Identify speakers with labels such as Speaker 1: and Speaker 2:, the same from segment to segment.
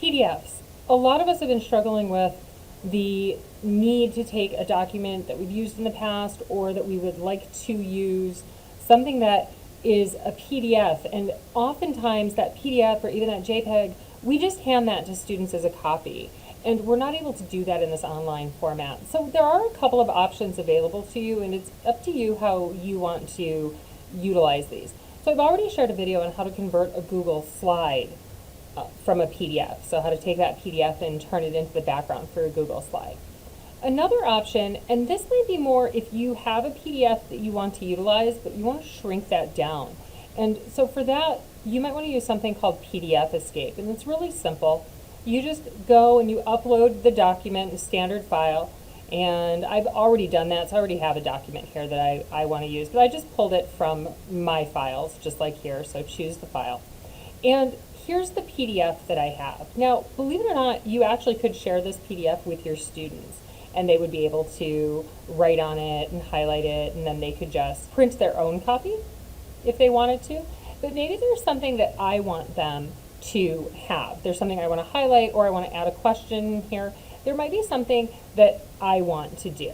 Speaker 1: PDFs. A lot of us have been struggling with the need to take a document that we've used in the past or that we would like to use, something that is a PDF, and oftentimes that PDF or even that JPEG, we just hand that to students as a copy, and we're not able to do that in this online format. So there are a couple of options available to you, and it's up to you how you want to utilize these. So I've already shared a video on how to convert a Google slide from a PDF, so how to take that PDF and turn it into the background for a Google slide. Another option, and this might be more if you have a PDF that you want to utilize, but you want to shrink that down. And so for that, you might want to use something called PDFScape, and it's really simple. You just go and you upload the document, a standard file, and I've already done that, so I already have a document here that I want to use, but I just pulled it from my files, just like here, so choose the file. And here's the PDF that I have. Now, believe it or not, you actually could share this PDF with your students, and they would be able to write on it and highlight it, and then they could just print their own copy if they wanted to. But maybe there's something that I want them to have. There's something I want to highlight, or I want to add a question here. There might be something that I want to do.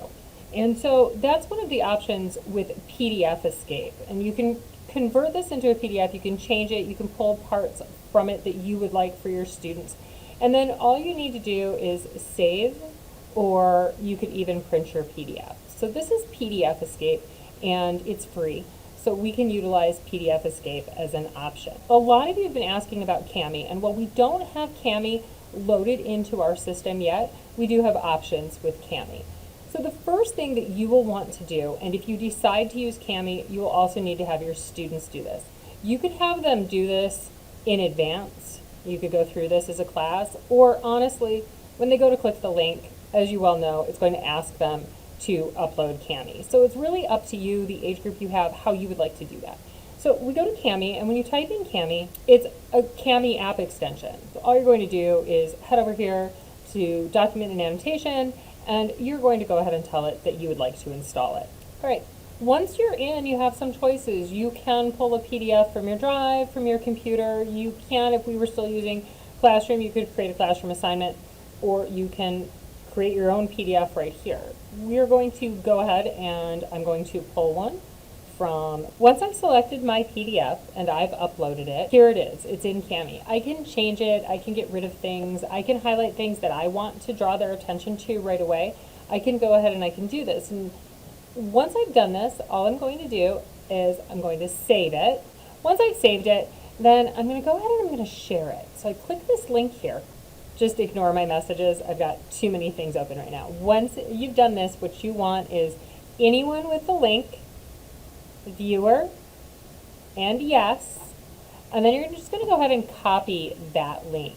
Speaker 1: And so that's one of the options with PDFScape. And you can convert this into a PDF, you can change it, you can pull parts from it that you would like for your students. And then all you need to do is save, or you could even print your PDF. So this is PDFScape, and it's free. So we can utilize PDFScape as an option. A lot of you have been asking about Kami, and while we don't have Kami loaded into our system yet, we do have options with Kami. So the first thing that you will want to do, and if you decide to use Kami, you will also need to have your students do this. You could have them do this in advance. You could go through this as a class, or honestly, when they go to click the link, as you well know, it's going to ask them to upload Kami. So it's really up to you, the age group you have, how you would like to do that. So we go to Kami, and when you type in Kami, it's a Kami app extension. So all you're going to do is head over here to Document and Annotation, and you're going to go ahead and tell it that you would like to install it. All right, once you're in, you have some choices. You can pull a PDF from your drive, from your computer. You can, if we were still using Classroom, you could create a classroom assignment, or you can create your own PDF right here. We're going to go ahead and I'm going to pull one from, once I've selected my PDF and I've uploaded it, here it is, it's in Kami. I can change it, I can get rid of things, I can highlight things that I want to draw their attention to right away. I can go ahead and I can do this. And once I've done this, all I'm going to do is I'm going to save it. Once I've saved it, then I'm going to go ahead and I'm going to share it. So I click this link here. Just ignore my messages. I've got too many things open right now. Once you've done this, what you want is anyone with the link, viewer, and yes, and then you're just going to go ahead and copy that link.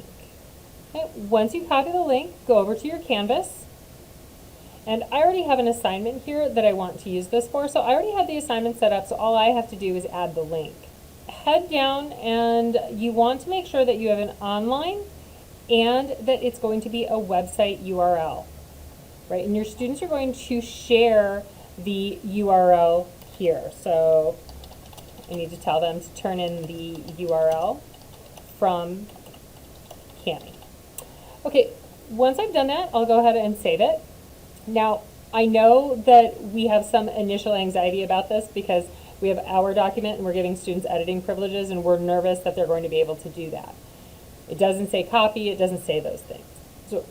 Speaker 1: Okay. Once you copy the link, go over to your Canvas, and I already have an assignment here that I want to use this for, so I already have the assignment set up, so all I have to do is add the link. Head down, and you want to make sure that you have an online and that it's going to be a website URL, right? And your students are going to share the URL here. So I need to tell them to turn in the URL from Kami. Okay, once I've done that, I'll go ahead and save it. Now, I know that we have some initial anxiety about this because we have our document and we're giving students editing privileges, and we're nervous that they're going to be able to do that. It doesn't say copy, it doesn't say those things. So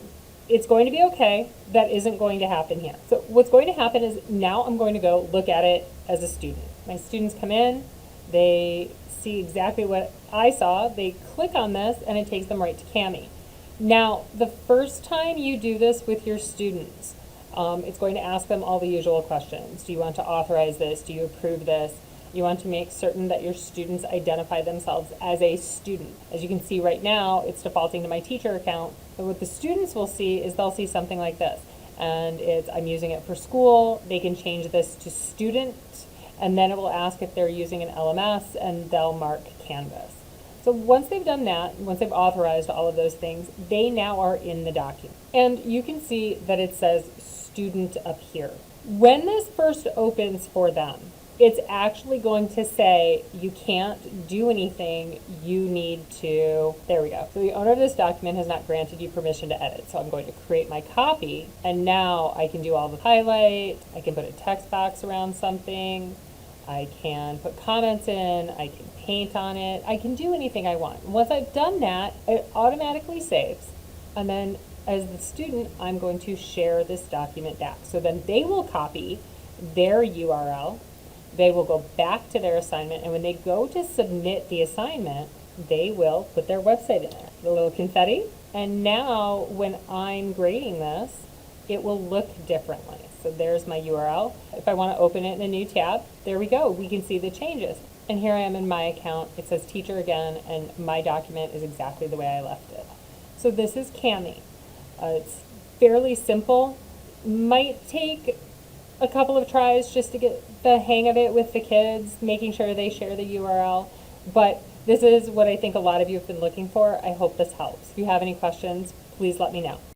Speaker 1: it's going to be okay. That isn't going to happen here. So what's going to happen is now I'm going to go look at it as a student. My students come in, they see exactly what I saw, they click on this, and it takes them right to Kami. Now, the first time you do this with your students, it's going to ask them all the usual questions. Do you want to authorize this? Do you approve this? You want to make certain that your students identify themselves as a student. As you can see right now, it's defaulting to my teacher account. But what the students will see is they'll see something like this. And it's, I'm using it for school. They can change this to student. And then it will ask if they're using an LMS, and they'll mark Canvas. So once they've done that, once they've authorized all of those things, they now are in the document. And you can see that it says student up here. When this first opens for them, it's actually going to say you can't do anything, you need to, there we go. So the owner of this document has not granted you permission to edit. So I'm going to create my copy, and now I can do all the highlight, I can put a text box around something, I can put comments in, I can paint on it, I can do anything I want. And once I've done that, it automatically saves. And then as the student, I'm going to share this document back. So then they will copy their URL, they will go back to their assignment, and when they go to submit the assignment, they will put their website in there, the little confetti. And now when I'm grading this, it will look differently. So there's my URL. If I want to open it in a new tab, there we go. We can see the changes. And here I am in my account. It says teacher again, and my document is exactly the way I left it. So this is Kami. It's fairly simple. Might take a couple of tries just to get the hang of it with the kids, making sure they share the URL. But this is what I think a lot of you have been looking for. I hope this helps. If you have any questions, please let me know.